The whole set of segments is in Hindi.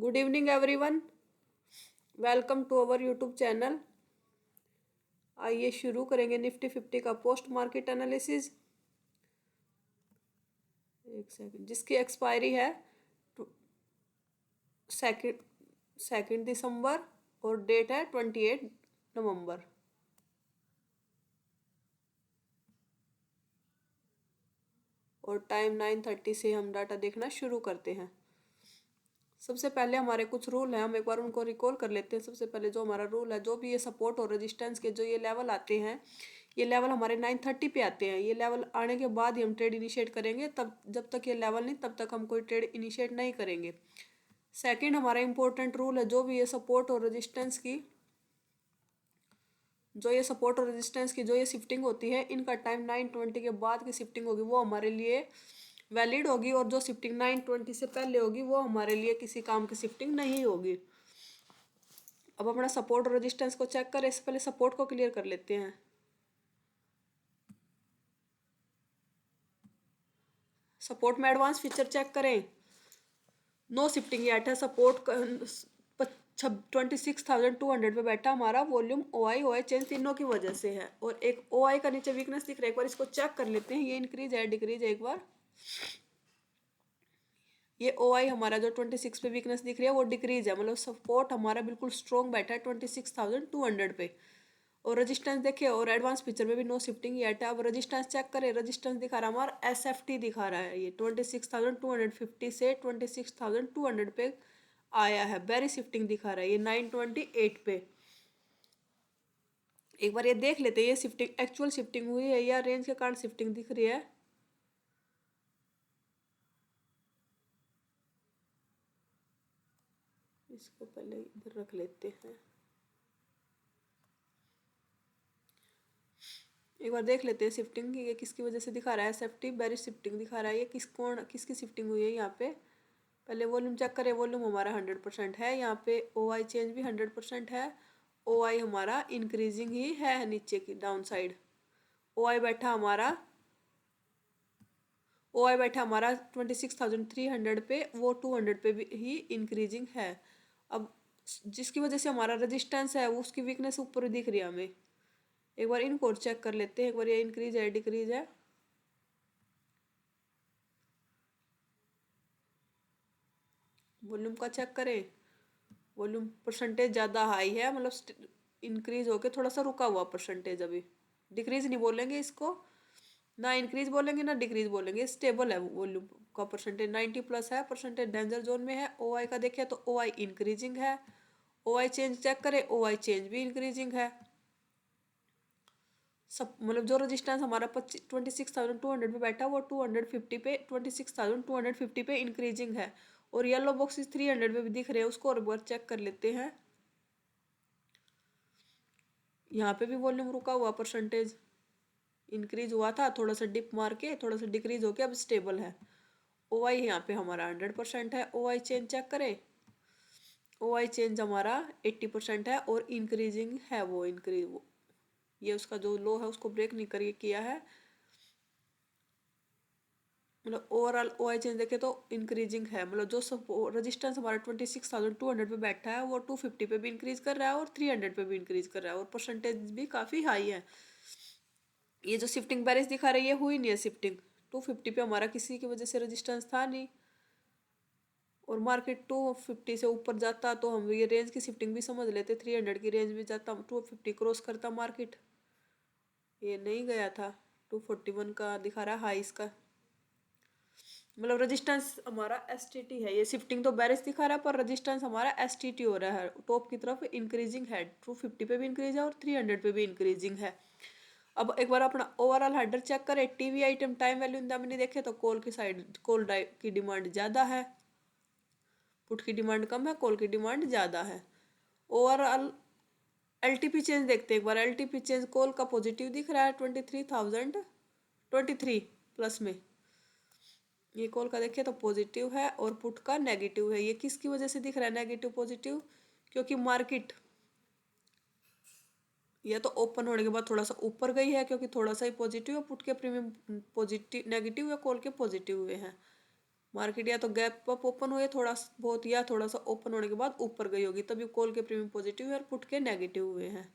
Good evening everyone, welcome to our YouTube channel. आइए शुरू करेंगे निफ्टी 50 का पोस्ट मार्केट एनालिसिस। एक सेकंड, जिसकी एक्सपायरी है सेकंड सेकंड दिसंबर और डेट है 28 नवंबर। और टाइम 9:30 से हम डाटा देखना शुरू करते हैं। सबसे पहले हमारे कुछ रूल हैं, हम एक बार उनको रिकॉल कर लेते हैं। सबसे पहले जो हमारा रूल है, जो भी ये सपोर्ट और रेजिस्टेंस के जो ये लेवल आते हैं, ये लेवल हमारे 9:30 पे आते हैं। ये लेवल आने के बाद ही हम ट्रेड इनिशिएट करेंगे, तब जब तक ये लेवल नहीं तब तक हम कोई ट्रेड इनिशिएट नहीं करेंगे। सेकंड हमारा इंपॉर्टेंट रूल है, जो भी ये सपोर्ट और रेजिस्टेंस की जो ये शिफ्टिंग होती है, इनका टाइम 9:20 के बाद की शिफ्टिंग होगी वो हमारे लिए वैलिड होगी, और जो शिफ्टिंग 9:20 से पहले होगी वो हमारे लिए किसी काम की शिफ्टिंग नहीं होगी। अब अपना सपोर्ट और रेजिस्टेंस को चेक करें। इससे पहले सपोर्ट को क्लियर कर लेते हैं। सपोर्ट में एडवांस फीचर चेक करें। नो शिफ्टिंग एट है। सपोर्ट 26,200 पे बैठा हमारा। वॉल्यूम ओ आई चेंज तीनों की वजह से है, और एक ओ आई का नीचे वीकनेस दिख रहा है। एक बार इसको चेक कर लेते हैं, ये इंक्रीज है डिक्रीज है। एक बार ये ओ आई हमारा जो 26 पे वीकनेस दिख रही है वो डिक्रीज है, मतलब सपोर्ट हमारा बिल्कुल स्ट्रॉन्ग बैठा है 26,200 पे। और रेजिस्टेंस देखे, और एडवांस पिक्चर में भी नो शिफ्टिंग येट है। अब रेजिस्टेंस चेक करें। रेजिस्टेंस दिखा रहा है हमारा SFT दिखा रहा है, ये 26,250 से 26,200 पे आया है। वेरी शिफ्टिंग दिखा रहा है ये 9:28 पे। एक बार ये देख लेते हैं, ये शिफ्टिंग एक्चुअल शिफ्टिंग हुई है या रेंज के कारण शिफ्टिंग दिख रही है। इसको पहले इधर रख लेते हैं। एक बार देख लेते हैं शिफ्टिंग ये किसकी वजह से दिखा रहा है। SFT बेरिश शिफ्टिंग दिखा रहा है। ये किसकी शिफ्टिंग हुई है यहाँ पे। पहले वॉल्यूम चेक करें। वॉल्यूम हमारा 100% है। यहाँ पे OI चेंज भी 100% है। OI हमारा इंक्रीजिंग ही है नीचे की डाउन साइड। OI बैठा हमारा 26,300 पे, वो 200 पे भी ही इंक्रीजिंग है। अब जिसकी वजह से हमारा रेजिस्टेंस है उसकी वीकनेस ऊपर दिख रही है हमें। एक बार इनको चेक कर लेते हैं। एक बार ये इंक्रीज है डिक्रीज है। वॉल्यूम का चेक करें। वॉल्यूम परसेंटेज ज़्यादा हाई है, मतलब इंक्रीज होके थोड़ा सा रुका हुआ परसेंटेज। अभी डिक्रीज नहीं बोलेंगे इसको, ना इंक्रीज बोलेंगे ना डिक्रीज बोलेंगे, स्टेबल है। वॉल्यूम का परसेंटेज 90+ है। परसेंटेज डेंजर जोन में है। OI का देखें तो OI इंक्रीजिंग है। OI चेंज चेक करें, OI चेंज भी इंक्रीजिंग है। सब मतलब जो रजिस्टेंस हमारा 26,200 पे बैठा वो 250 पे 26,250 पे इंक्रीजिंग है। और येलो बॉक्सेस 300 पे भी दिख रहे हैं, उसको और बार चेक कर लेते हैं। यहाँ पे भी वॉल्यूम रुका हुआ परसेंटेज इंक्रीज हुआ था, थोड़ा सा डिप मार के थोड़ा सा डिक्रीज होके अब स्टेबल है। OI यहाँ पे हमारा 100% है। OI चेंज चेक करें। OI चेंज हमारा 80% है और इंक्रीजिंग है। वो इंक्रीज ये उसका जो लो है उसको ब्रेक नहीं करके किया है। मतलब ओवरऑल OI चेंज देखे तो इंक्रीजिंग है। मतलब जो सब रेजिस्टेंस हमारा 26,200 पे बैठा है वो 250 पे भी इंक्रीज कर रहा है और 300 पे भी इंक्रीज कर रहा है, और परसेंटेज भी काफ़ी हाई है। ये जो शिफ्टिंग बैरिज दिखा रही है हुई नहीं है शिफ्टिंग। 250 पे हमारा किसी की वजह से रेजिस्टेंस था नहीं, और मार्केट 250 से ऊपर जाता तो हम ये रेंज की शिफ्टिंग भी समझ लेते। 300 की रेंज में जाता, 250 क्रॉस करता मार्केट। ये नहीं गया था। 241 का दिखा रहा है हाई इसका। मतलब रेजिस्टेंस हमारा STT है। ये शिफ्टिंग तो बैरिश दिखा रहा है, पर रेजिस्टेंस हमारा STT हो रहा है। टॉप की तरफ इंक्रीजिंग है। 250 पे भी इंक्रीज है और 300 पे भी इंक्रीजिंग है। अब एक बार अपना ओवरऑल हेडर चेक करें। टीवी आइटम टाइम वैल्यू नहीं देखे तो कॉल की साइड कॉल की डिमांड ज़्यादा है, पुट की डिमांड कम है, कॉल की डिमांड ज़्यादा है। ओवरऑल LTP चेंज देखते हैं एक बार। LTP चेंज कॉल का पॉजिटिव दिख रहा है 23,023 प्लस में। ये कॉल का देखिए तो पॉजिटिव है और पुट का नेगेटिव है। ये किसकी वजह से दिख रहा है नेगेटिव पॉजिटिव, क्योंकि मार्केट या तो ओपन होने के बाद थोड़ा सा ऊपर गई है, क्योंकि थोड़ा सा ही पॉजिटिव है। पुट के प्रीमियम पॉजिटिव नेगेटिव या कॉल के पॉजिटिव हुए हैं। मार्केट या तो गैप अप ओपन हुए थोड़ा बहुत, या थोड़ा सा ओपन होने के बाद ऊपर गई होगी, तभी कॉल के प्रीमियम पॉजिटिव है और पुट के नेगेटिव हुए हैं।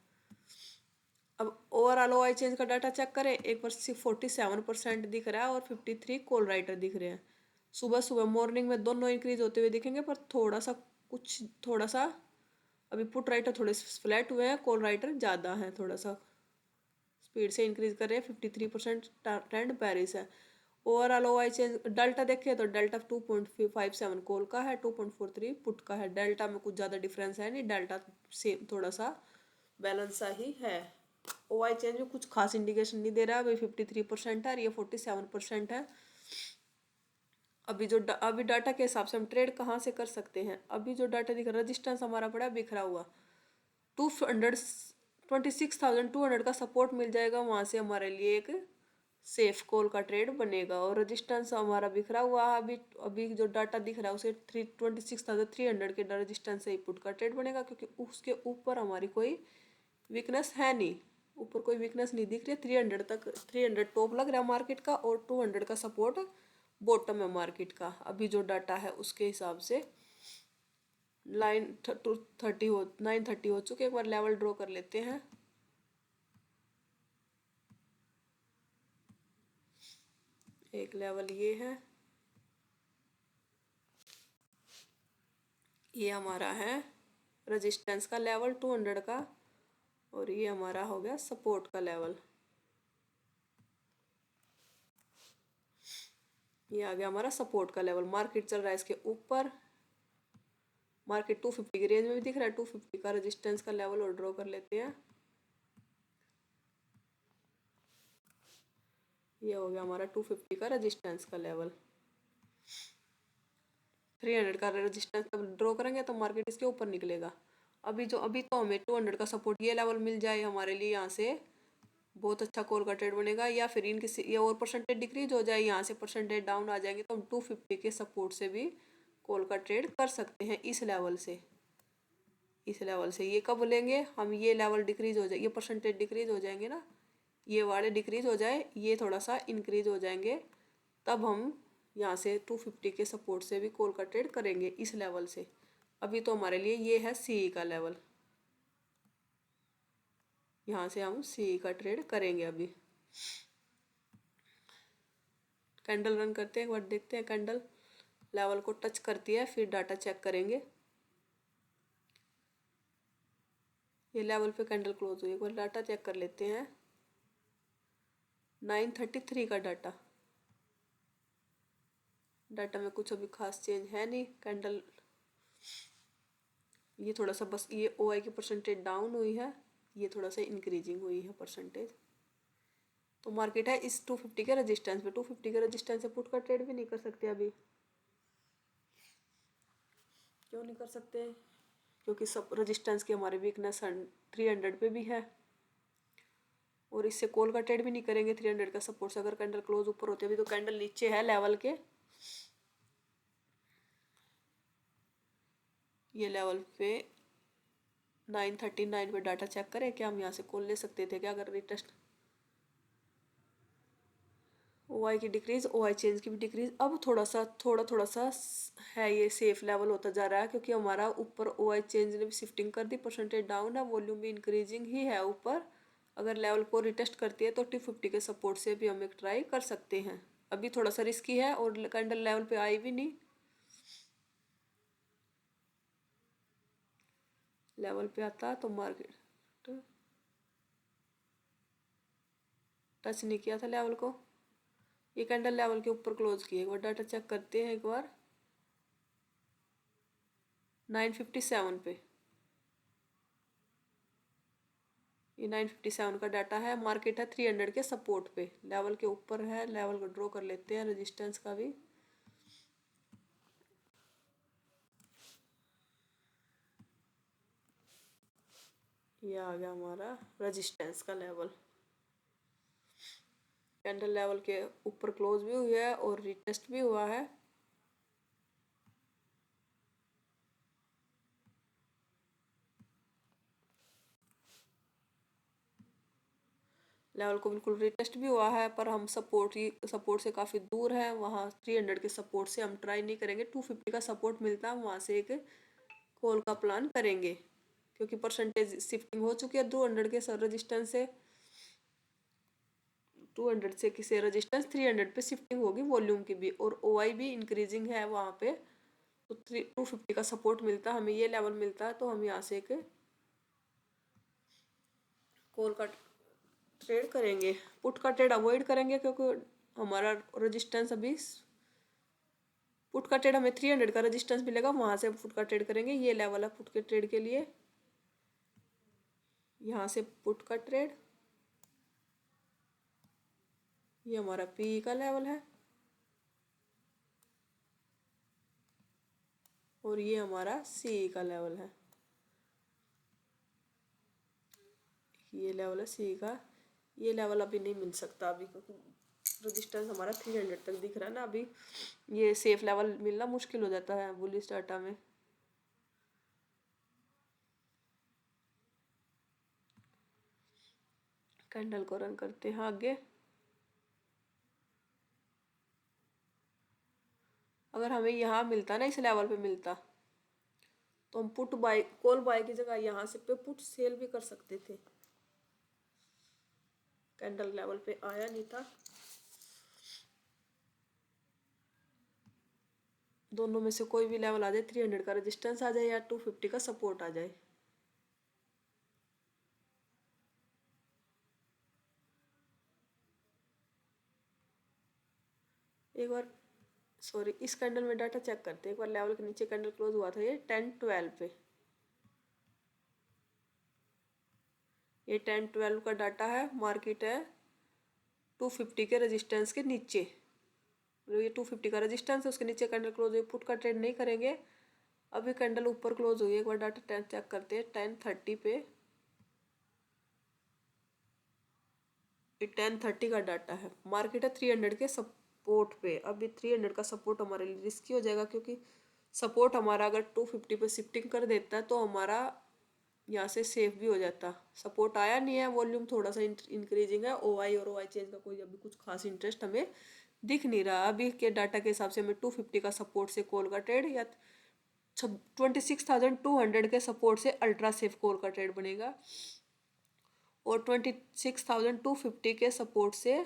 अब ओवरऑल ओआई चेंज का डाटा चेक करें, एक पर 47% दिख रहा है और 53 कॉल राइटर दिख रहे हैं। सुबह सुबह मॉर्निंग में दोनों इंक्रीज होते हुए दिखेंगे, पर थोड़ा सा अभी पुट राइटर थोड़े फ्लैट हुए हैं, कॉल राइटर ज़्यादा है, थोड़ा सा स्पीड से इंक्रीज कर रहे हैं। 53% ट्रेंड पेरिस है। ओवरऑल ओआई चेंज डेल्टा देखें तो डेल्टा 2.57 कॉल का है, 2.43 पुट का है। डेल्टा में कुछ ज़्यादा डिफरेंस है नहीं, डेल्टा सेम थोड़ा सा बैलेंस सा ही है। ओआई चेंज में कुछ खास इंडिकेशन नहीं दे रहा है, अभी 53% है और ये 47% है। अभी डाटा के हिसाब से हम ट्रेड कहाँ से कर सकते हैं। अभी जो डाटा दिख रहा है, रजिस्टेंस हमारा पड़ा बिखरा हुआ 26,200 का सपोर्ट मिल जाएगा, वहाँ से हमारे लिए एक सेफ कॉल का ट्रेड बनेगा। और रजिस्टेंस हमारा बिखरा हुआ है, अभी अभी जो डाटा दिख रहा है उसे 26,300 के रजिस्टेंस से ही पुट का ट्रेड बनेगा, क्योंकि उसके ऊपर हमारी कोई वीकनेस है नहीं, ऊपर कोई वीकनेस नहीं दिख रही है। 300 टॉप लग रहा है मार्केट का और 200 का सपोर्ट बॉटम है मार्केट का। अभी जो डाटा है उसके हिसाब से लाइन 9:30 हो चुके, एक बार लेवल ड्रॉ कर लेते हैं। एक लेवल ये है, ये हमारा है रेजिस्टेंस का लेवल 200 का, और ये हमारा हो गया सपोर्ट का लेवल। ये आ गया हमारा सपोर्ट का लेवल। मार्केट चल रहा है इसके ऊपर, मार्केट 250 की रेंज में भी दिख रहा है। 250 का रेजिस्टेंस का लेवल और ड्रॉ कर लेते हैं। ये हो गया हमारा 250 का रेजिस्टेंस का लेवल। 300 का रेजिस्टेंस जब ड्रॉ करेंगे तो मार्केट इसके ऊपर निकलेगा। अभी तो हमें 200 का सपोर्ट ये लेवल मिल जाए हमारे लिए, यहाँ से बहुत अच्छा कॉल का ट्रेड बनेगा। या फिर इनकी ये और परसेंटेज डिक्रीज हो जाए, यहाँ से परसेंटेज डाउन आ जाएंगे, तो हम 250 के सपोर्ट से भी कॉल का ट्रेड कर सकते हैं। इस लेवल से ये कब लेंगे हम, ये लेवल डिक्रीज हो जाए, ये परसेंटेज डिक्रीज हो जाएंगे ना, ये वाले डिक्रीज हो जाए, ये थोड़ा सा इंक्रीज हो जाएंगे, तब हम यहाँ से 250 के सपोर्ट से भी कॉल का ट्रेड करेंगे इस लेवल से। अभी तो हमारे लिए ये है सी का लेवल, यहाँ से हम सी का ट्रेड करेंगे। अभी कैंडल रन करते हैं, एक बार देखते हैं कैंडल लेवल को टच करती है, फिर डाटा चेक करेंगे। ये लेवल पे कैंडल क्लोज हुई, एक बार डाटा चेक कर लेते हैं। 9:33 का डाटा में कुछ अभी खास चेंज है नहीं। कैंडल ये थोड़ा सा बस ये ओआई की परसेंटेज डाउन हुई है, ये थोड़ा सा इंक्रीजिंग हुई है परसेंटेज। तो मार्केट है इस 250 के रेजिस्टेंस पे, 250 के रेजिस्टेंस से पुट का ट्रेड भी नहीं कर सकते अभी। क्यों नहीं कर सकते, क्योंकि सब रेजिस्टेंस की हमारी वीकनेस 300 पे भी है, और इससे कॉल का ट्रेड भी नहीं करेंगे 300 का सपोर्ट से। अगर कैंडल क्लोज ऊपर होते, अभी तो कैंडल नीचे है लेवल के, ये लेवल पे 9:39 पे डाटा चेक करें, क्या हम यहाँ से कॉल ले सकते थे क्या अगर रिटेस्ट। ओआई की डिक्रीज, ओआई चेंज की भी डिक्रीज। अब थोड़ा सा है, ये सेफ लेवल होता जा रहा है, क्योंकि हमारा ऊपर ओआई चेंज ने भी शिफ्टिंग कर दी, परसेंटेज डाउन है, वॉल्यूम भी इंक्रीजिंग ही है ऊपर। अगर लेवल को रिटेस्ट करती है तो 250 के सपोर्ट से भी हम एक ट्राई कर सकते हैं। अभी थोड़ा सा रिस्की है और कैंडल लेवल पे आई भी नहीं, लेवल पे आता तो मार्केट टच नहीं किया था लेवल को। ये कैंडल लेवल के ऊपर क्लोज किए, एक बार डाटा चेक करते हैं। एक बार 9:57 पे, ये 9:57 का डाटा है। मार्केट है 300 के सपोर्ट पे, लेवल के ऊपर है। लेवल को ड्रॉ कर लेते हैं, रेजिस्टेंस का भी। ये आ गया हमारा रेजिस्टेंस का लेवल। कैंडल लेवल के ऊपर क्लोज भी हुआ है और रिटेस्ट भी हुआ है। लेवल को बिल्कुल रिटेस्ट भी हुआ है, पर हम सपोर्ट से काफ़ी दूर है। वहाँ 300 के सपोर्ट से हम ट्राई नहीं करेंगे। 250 का सपोर्ट मिलता है, वहाँ से एक कॉल का प्लान करेंगे, क्योंकि परसेंटेज शिफ्टिंग हो चुकी है 200 के रजिस्टेंस से। 200 से किसी रजिस्टेंस 300 पे शिफ्टिंग होगी वॉल्यूम की भी, और ओआई भी इंक्रीजिंग है वहाँ पे। तो 250 का सपोर्ट मिलता है हमें, ये लेवल मिलता है, तो हम यहाँ से एक कॉल का ट्रेड करेंगे। पुट का ट्रेड अवॉइड करेंगे, क्योंकि हमारा रजिस्टेंस अभी, पुट का ट्रेड हमें 300 का रजिस्टेंस मिलेगा, वहाँ से पुट का ट्रेड करेंगे। ये लेवल है पुट के ट्रेड के लिए, यहाँ से पुट का ट्रेड, ये हमारा पी का लेवल है, और ये हमारा सी का लेवल है। ये लेवल है सी का। ये लेवल अभी नहीं मिल सकता अभी, क्योंकि रजिस्टेंस हमारा 300 तक दिख रहा है ना अभी। ये सेफ लेवल मिलना मुश्किल हो जाता है बुलिश डाटा में। कैंडल को रन करते हैं आगे। अगर हमें यहाँ मिलता ना, इस लेवल पे मिलता, तो हम पुट बाय कॉल बाय की जगह यहाँ से पे पुट सेल भी कर सकते थे। कैंडल लेवल पे आया नहीं था। दोनों में से कोई भी लेवल आ जाए, 300 का रेजिस्टेंस आ जाए या 250 का सपोर्ट आ जाए। एक बार, सॉरी, इस कैंडल में डाटा चेक करते हैं एक बार। लेवल के नीचे कैंडल क्लोज हुआ था, ये 10-12 पे। ये 10-12 का डाटा है। मार्केट है 250 के रेजिस्टेंस के नीचे। ये 250 का रेजिस्टेंस है, उसके नीचे कैंडल क्लोज हुई। पुट का ट्रेड नहीं करेंगे। अभी कैंडल ऊपर क्लोज हुई है। एक बार डाटा चेक करते हैं 10:30 पे। ये 10:30 का डाटा है। मार्केट है 300 के सपोर्ट पे। अभी 300 का सपोर्ट हमारे लिए रिस्की हो जाएगा, क्योंकि सपोर्ट हमारा अगर 250 पे शिफ्टिंग कर देता है, तो हमारा यहाँ से सेफ भी हो जाता। सपोर्ट आया नहीं है, वॉल्यूम थोड़ा सा इंक्रीजिंग है। ओआई और ओआई चेंज का कोई अभी कुछ खास इंटरेस्ट हमें दिख नहीं रहा। अभी के डाटा के हिसाब से हमें 250 का सपोर्ट से कॉल का ट्रेड, या 26,200 के सपोर्ट से अल्ट्रा सेफ कॉल का ट्रेड बनेगा, और 26,250 के सपोर्ट से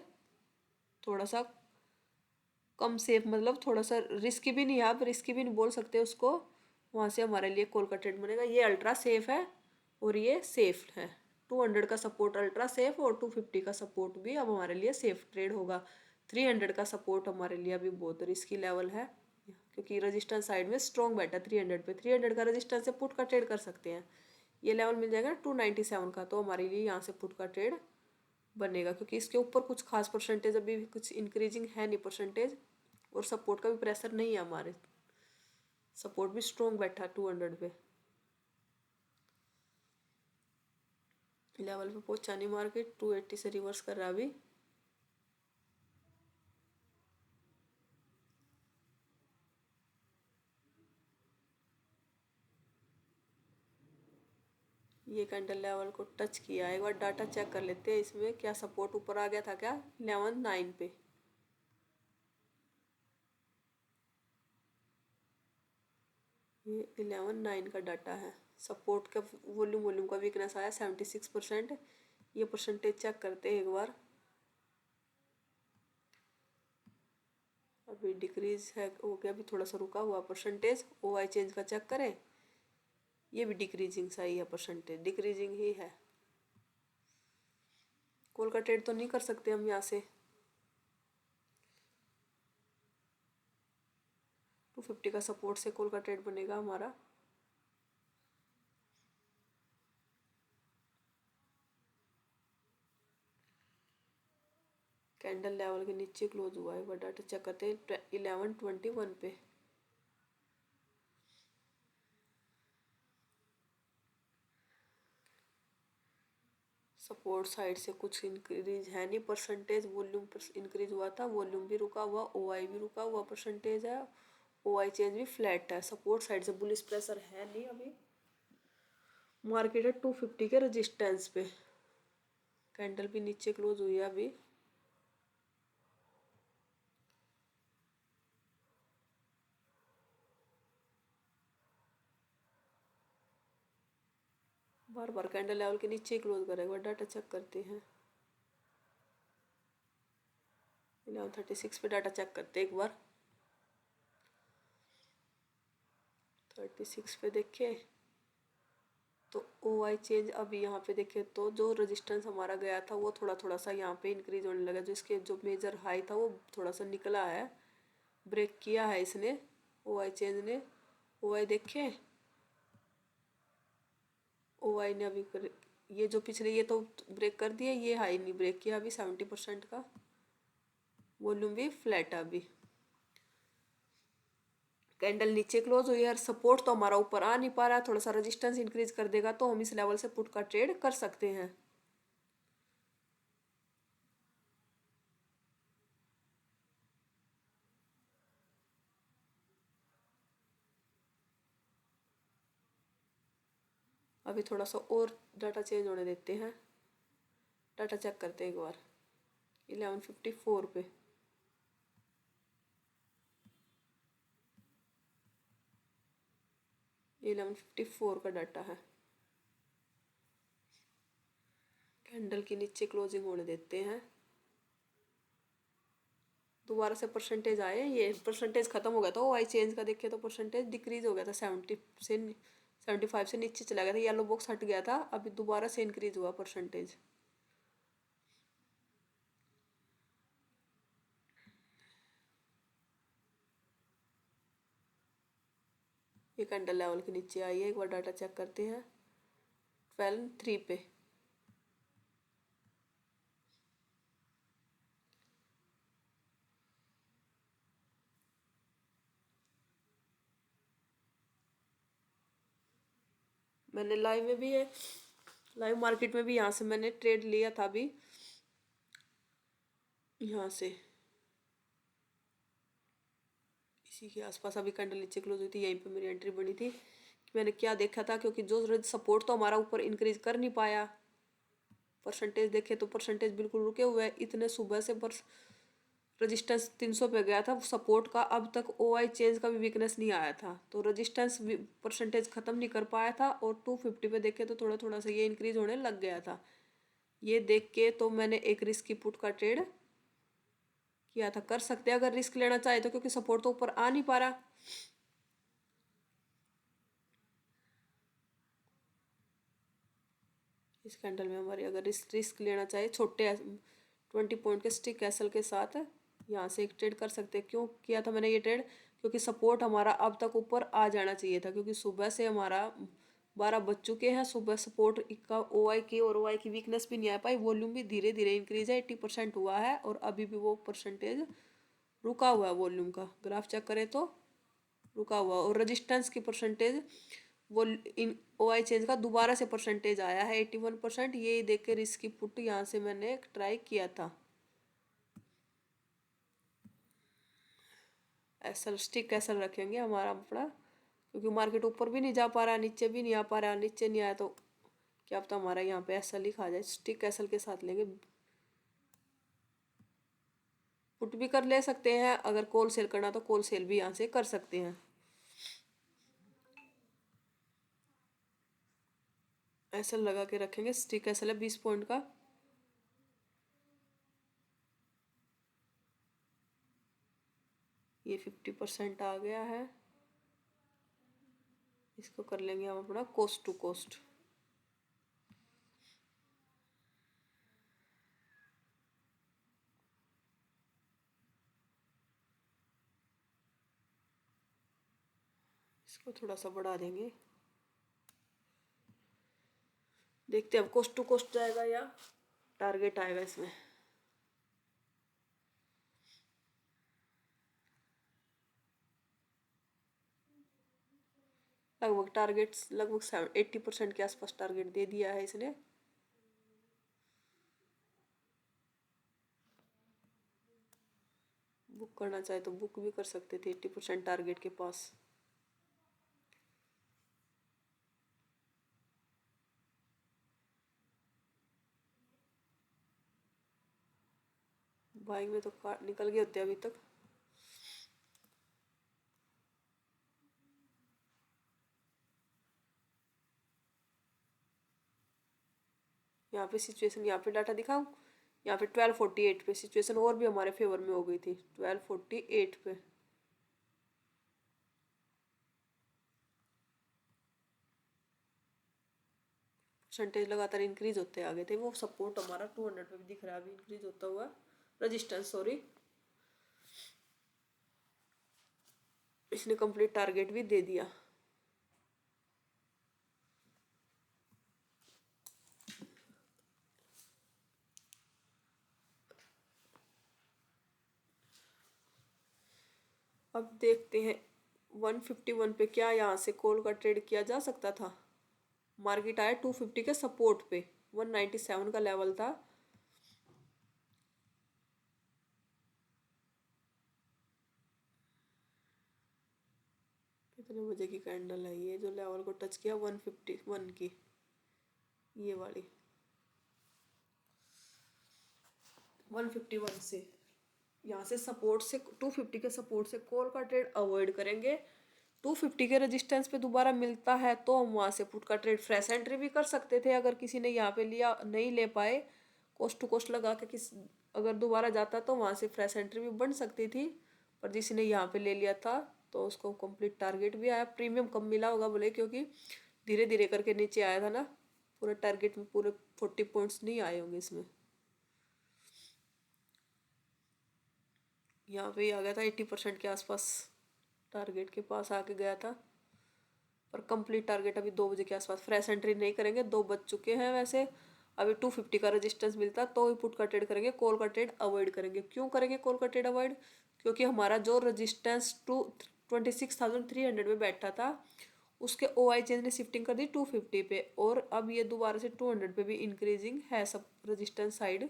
थोड़ा सा कम सेफ, मतलब थोड़ा सा रिस्की भी नहीं है, आप रिस्की भी नहीं बोल सकते उसको। वहाँ से हमारे लिए कॉल का ट्रेड बनेगा। ये अल्ट्रा सेफ है और ये सेफ है। 200 का सपोर्ट अल्ट्रा सेफ, और 250 का सपोर्ट भी अब हमारे लिए सेफ ट्रेड होगा। 300 का सपोर्ट हमारे लिए अभी बहुत रिस्की लेवल है, क्योंकि रजिस्टेंस साइड में स्ट्रॉन्ग बैठा 300 पे। 300 का रजिस्टेंस से पुट का ट्रेड कर सकते हैं। ये लेवल मिल जाएगा 297 का, तो हमारे लिए यहाँ से पुट का ट्रेड बनेगा, क्योंकि इसके ऊपर कुछ खास परसेंटेज अभी भी कुछ इंक्रीजिंग है नहीं परसेंटेज, और सपोर्ट का भी प्रेशर नहीं है हमारे। सपोर्ट भी स्ट्रॉन्ग बैठा 200 पे। लेवल पे पहुंचा नहीं मार्केट, 280 से रिवर्स कर रहा है अभी। ये कैंडल लेवल को टच किया। एक बार डाटा चेक कर लेते हैं, इसमें क्या सपोर्ट ऊपर आ गया था क्या 11.9 पे। ये 11.9 का डाटा है। सपोर्ट का वॉल्यूम का वीकनेस आया 76%। ये परसेंटेज चेक करते हैं एक बार। अभी डिक्रीज है, हो गया, अभी थोड़ा सा रुका हुआ परसेंटेज। ओआई चेंज का चेक करें, ये भी डिक्रीजिंग सा ही है, परसेंटेज डिक्रीजिंग ही है। कॉल का ट्रेड तो नहीं कर सकते हम यहाँ से। 250 का सपोर्ट से कॉल का ट्रेड बनेगा हमारा। कैंडल लेवल के नीचे क्लोज हुआ है। डाटा चेक करते हैं 11:21 पे। सपोर्ट साइड से कुछ इंक्रीज है नहीं परसेंटेज। वॉल्यूम इंक्रीज हुआ था, वॉल्यूम भी रुका हुआ, ओआई भी रुका हुआ परसेंटेज है। ओआई चेंज भी फ्लैट है। सपोर्ट साइड से बुलिश प्रेशर है नहीं अभी। मार्केट है 250 के रेजिस्टेंस पे। कैंडल भी नीचे क्लोज हुई है अभी। बार बार कैंडल लेवल के नीचे ही क्लोज करेगा। डाटा चेक करते हैं। 11:36 पे डाटा चेक करते हैं एक बार। 36 पे देखे तो ओ आई चेंज अभी यहाँ पे देखे तो जो रेजिस्टेंस हमारा गया था वो थोड़ा थोड़ा सा यहाँ पे इंक्रीज होने लगा। जो इसके जो मेजर हाई था वो थोड़ा सा निकला है, ब्रेक किया है इसने ओ आई चेंज ने। ओ आई देखे, ओ आई ने अभी ये जो पिछले ये तो ब्रेक कर दिया, ये हाई नहीं ब्रेक किया अभी। 70% का वॉल्यूम भी फ्लैट है अभी। कैंडल नीचे क्लोज हुई है और सपोर्ट तो हमारा ऊपर आ नहीं पा रहा है। थोड़ा सा रेजिस्टेंस इंक्रीज कर देगा तो हम इस लेवल से पुट का ट्रेड कर सकते हैं। अभी थोड़ा सा और डाटा चेंज होने देते हैं। डाटा चेक करते हैं एक बार। 11:54 पे 11:54 का डाटा है। कैंडल के नीचे क्लोजिंग होने देते हैं। दोबारा से परसेंटेज आए, ये परसेंटेज खत्म हो गया था। ओ आई चेंज का देखे तो परसेंटेज डिक्रीज हो गया था। 75 से नीचे चला गया था। येलो बॉक्स हट गया था, अभी दोबारा से इंक्रीज हुआ परसेंटेज। ये कैंडल लेवल के नीचे आई है। एक बार डाटा चेक करते हैं। 12:03 पे मैंने लाइव में भी है, लाइव मार्केट में भी यहाँ से मैंने ट्रेड लिया था अभी। यहाँ से इसी के आसपास अभी कैंडल नीचे क्लोज हुई थी, यहीं पे मेरी एंट्री बनी थी। मैंने क्या देखा था, क्योंकि जो सपोर्ट तो हमारा ऊपर इंक्रीज कर नहीं पाया। परसेंटेज देखे तो परसेंटेज बिल्कुल रुके हुए हैं। इतने सुबह से रजिस्टेंस 300 पे गया था सपोर्ट का। अब तक ओ आई चेंज का भी वीकनेस नहीं आया था, तो रजिस्टेंस परसेंटेज खत्म नहीं कर पाया था। और 250 पे देखे तो थोड़ा थोड़ा सा ये इंक्रीज होने लग गया था। ये देख के तो मैंने एक रिस्क की पुट का ट्रेड किया था। कर सकते हैं अगर रिस्क लेना चाहे तो, क्योंकि सपोर्ट तो ऊपर आ नहीं पा रहा। इस कैंडल में हमारे अगर रिस्क लेना चाहे छोटे 20 पॉइंट के स्टिक एसएल के साथ यहाँ से एक ट्रेड कर सकते हैं। क्यों किया था मैंने ये ट्रेड, क्योंकि सपोर्ट हमारा अब तक ऊपर आ जाना चाहिए था। क्योंकि सुबह से हमारा 12 बज चुके हैं। सुबह सपोर्ट का ओ आई की और ओ आई की वीकनेस भी नहीं आ पाई। वॉल्यूम भी धीरे धीरे इंक्रीज है, 80% हुआ है और अभी भी वो परसेंटेज रुका हुआ है। वॉल्यूम का ग्राफ चेक करें तो रुका हुआ। और रजिस्टेंस की परसेंटेज वो इन ओ आई चेंज का दोबारा से परसेंटेज आया है 81%। ये देख के रिस्क की पुट यहाँ से मैंने एक ट्राई किया था। ऐसा स्टिक ऐसा रखेंगे हमारा अपना, क्योंकि मार्केट ऊपर भी नहीं जा पा रहा, नीचे भी नहीं आ पा रहा। नीचे नहीं आया तो क्या पता हमारा यहाँ पे एसएल लिखा जाए। स्टिक एसएल के साथ लेंगे। पुट भी कर ले सकते हैं, अगर कॉल सेल करना तो कॉल सेल भी यहाँ से कर सकते हैं। एसएल लगा के रखेंगे। स्टिक एसएल है 20 पॉइंट का। ये 50% आ गया है। इसको कर लेंगे हम अपना कोस्ट टू कोस्ट। इसको थोड़ा सा बढ़ा देंगे। देखते हैं अब कोस्ट टू कोस्ट जाएगा या टारगेट आएगा इसमें। लगभग टारगेट्स लगभग 80% के आसपास टारगेट दे दिया है इसने। बुक करना चाहे तो बुक भी कर सकते थे 80% टारगेट के पास। बाइक में तो निकल गए होते अभी तक। यहाँ पे सिचुएशन, यहाँ पे डाटा दिखाऊं, यहाँ पे 1248 पे सिचुएशन और भी हमारे फेवर में हो गई थी 1248 पे। परसेंटेज लगातार इंक्रीज होते आ गए थे। वो सपोर्ट हमारा 200 पे भी दिख रहा है अभी इंक्रीज होता हुआ, रजिस्टेंस सॉरी। इसने कंप्लीट टारगेट भी दे दिया। अब देखते हैं 151 पे क्या यहाँ से कॉल का ट्रेड किया जा सकता था। मार्केट आया 250 के सपोर्ट पे, 197 का लेवल था। कितने बजे की कैंडल है ये जो लेवल को टच किया 151 की, ये वाली 151 से, यहाँ से सपोर्ट से 250 के सपोर्ट से कॉल का ट्रेड अवॉइड करेंगे। 250 के रेजिस्टेंस पे दोबारा मिलता है तो हम वहाँ से पुट का ट्रेड फ्रेश एंट्री भी कर सकते थे। अगर किसी ने यहाँ पे लिया नहीं ले पाए, कोस्ट टू कोस्ट लगा के अगर दोबारा जाता तो वहाँ से फ्रेश एंट्री भी बन सकती थी। पर जिसी ने यहाँ पे ले लिया था तो उसको कंप्लीट टारगेट भी आया। प्रीमियम कम मिला होगा बोले, क्योंकि धीरे धीरे करके नीचे आया था ना, पूरे टारगेट में पूरे 40 पॉइंट्स नहीं आए होंगे इसमें। यहाँ पे ही आ गया था 80% के आसपास, टारगेट के पास आके गया था। पर कंप्लीट टारगेट अभी 2 बजे के आसपास, फ्रेश एंट्री नहीं करेंगे, 2 बज चुके हैं वैसे। अभी 250 का रेजिस्टेंस मिलता तो ही पुट का ट्रेड करेंगे, कॉल का ट्रेड अवॉइड करेंगे। क्यों करेंगे कॉल का ट्रेड अवॉइड? क्योंकि हमारा जो रेजिस्टेंस 26,300 में बैठा था उसके OI चेंज ने शिफ्टिंग कर दी 250 पे, और अब ये दोबारा से 200 पे भी इंक्रीजिंग है सब रेजिस्टेंस साइड।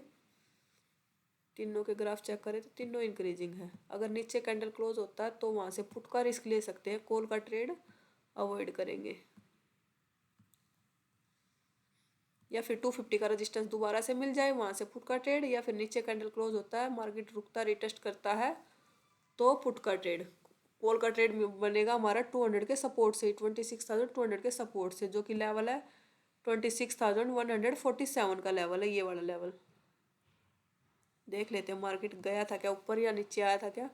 तीनों के ग्राफ चेक करें तो तीनों इंक्रीजिंग है। अगर नीचे कैंडल क्लोज होता है तो वहाँ से पुट का रिस्क ले सकते हैं, कॉल का ट्रेड अवॉइड करेंगे। या फिर 250 का रेजिस्टेंस दोबारा से मिल जाए वहाँ से पुट का ट्रेड, या फिर नीचे कैंडल क्लोज होता है, मार्केट रुकता रिटेस्ट करता है तो पुट का ट्रेड। कॉल का ट्रेड बनेगा हमारा 200 के सपोर्ट से, 26,200 के सपोर्ट से, जो कि लेवल है 26,147 का लेवल है, ये वाला लेवल। देख लेते हैं मार्केट गया था क्या ऊपर या नीचे आया था क्या।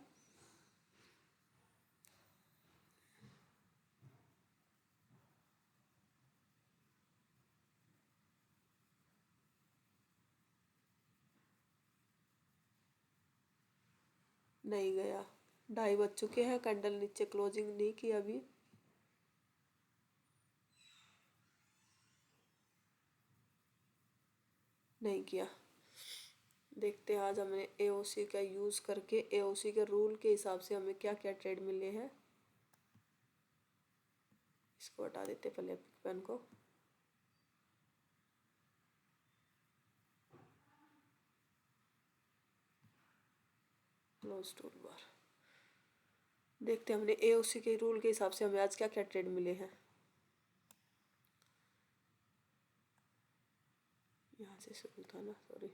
नहीं गया, 2:30 बज चुके हैं, कैंडल नीचे क्लोजिंग नहीं की अभी। नहीं किया। देखते हैं आज हमने AOC का यूज़ करके AOC के रूल के हिसाब से हमें क्या क्या ट्रेड मिले हैं। इसको हटा देते पहले पेन को। Close tool bar. देखते हैं हमने AOC के रूल के हिसाब से हमें आज क्या क्या ट्रेड मिले हैं। यहाँ से शुरू था ना, सॉरी।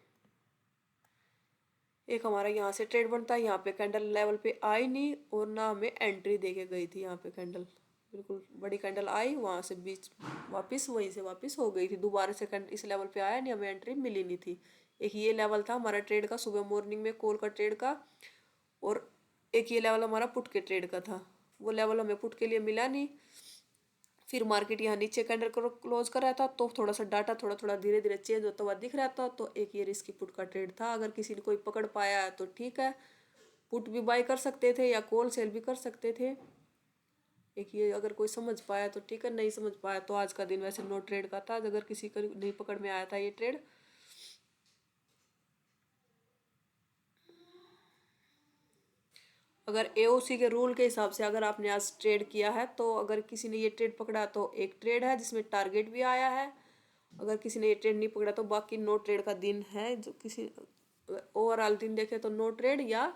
एक हमारा यहाँ से ट्रेड बनता है, यहाँ पे कैंडल लेवल पे आई नहीं और ना हमें एंट्री दे के गई थी। यहाँ पे कैंडल बिल्कुल बड़ी कैंडल आई, वहाँ से बीच वापस वहीं से वापस हो गई थी। दोबारा से कैंडल इस लेवल पे आया नहीं, हमें एंट्री मिली नहीं थी। एक ये लेवल था हमारा ट्रेड का सुबह मॉर्निंग में कॉल का ट्रेड का, और एक ये लेवल हमारा पुट के ट्रेड का था। वो लेवल हमें पुट के लिए मिला नहीं। फिर मार्केट यहाँ नीचे कैंडल क्लोज कर रहा था तो थोड़ा सा डाटा थोड़ा थोड़ा धीरे धीरे चेंज होता हुआ दिख रहा था, तो एक ये रिस्की पुट का ट्रेड था। अगर किसी ने कोई पकड़ पाया तो ठीक है, पुट भी बाय कर सकते थे या कॉल सेल भी कर सकते थे। एक ये अगर कोई समझ पाया तो ठीक है, नहीं समझ पाया तो आज का दिन वैसे नो ट्रेड का था। अगर किसी को नहीं पकड़ में आया था ये ट्रेड, अगर AOC के रूल के हिसाब से अगर आपने आज ट्रेड किया है तो अगर किसी ने ये ट्रेड पकड़ा तो एक ट्रेड है जिसमें टारगेट भी आया है। अगर किसी ने ये ट्रेड नहीं पकड़ा तो बाकी नो ट्रेड का दिन है। जो किसी ओवरऑल दिन देखे तो नो ट्रेड या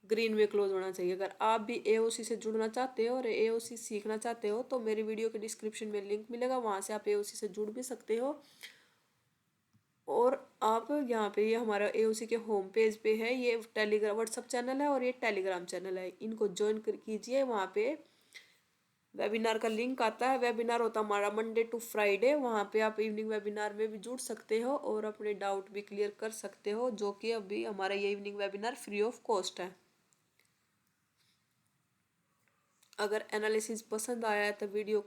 ग्रीन में क्लोज होना चाहिए। अगर आप भी AOC से जुड़ना चाहते हो और AOC सीखना चाहते हो तो मेरी वीडियो के डिस्क्रिप्शन में लिंक मिलेगा, वहाँ से आप AOC से जुड़ भी सकते हो। और आप यहाँ पे ये हमारा एओसी के होम पेज पे है, ये टेलीग्राम व्हाट्सअप चैनल है और ये टेलीग्राम चैनल है, इनको ज्वाइन कीजिए। वहाँ पे वेबिनार का लिंक आता है। वेबिनार होता है हमारा मंडे टू फ्राइडे, वहाँ पे आप इवनिंग वेबिनार में भी जुड़ सकते हो और अपने डाउट भी क्लियर कर सकते हो, जो कि अभी हमारा ये evening webinar free of cost है। अगर एनालिसिस पसंद आया है तो वीडियो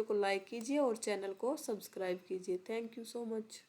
को लाइक कीजिए और चैनल को सब्सक्राइब कीजिए। Thank you so much.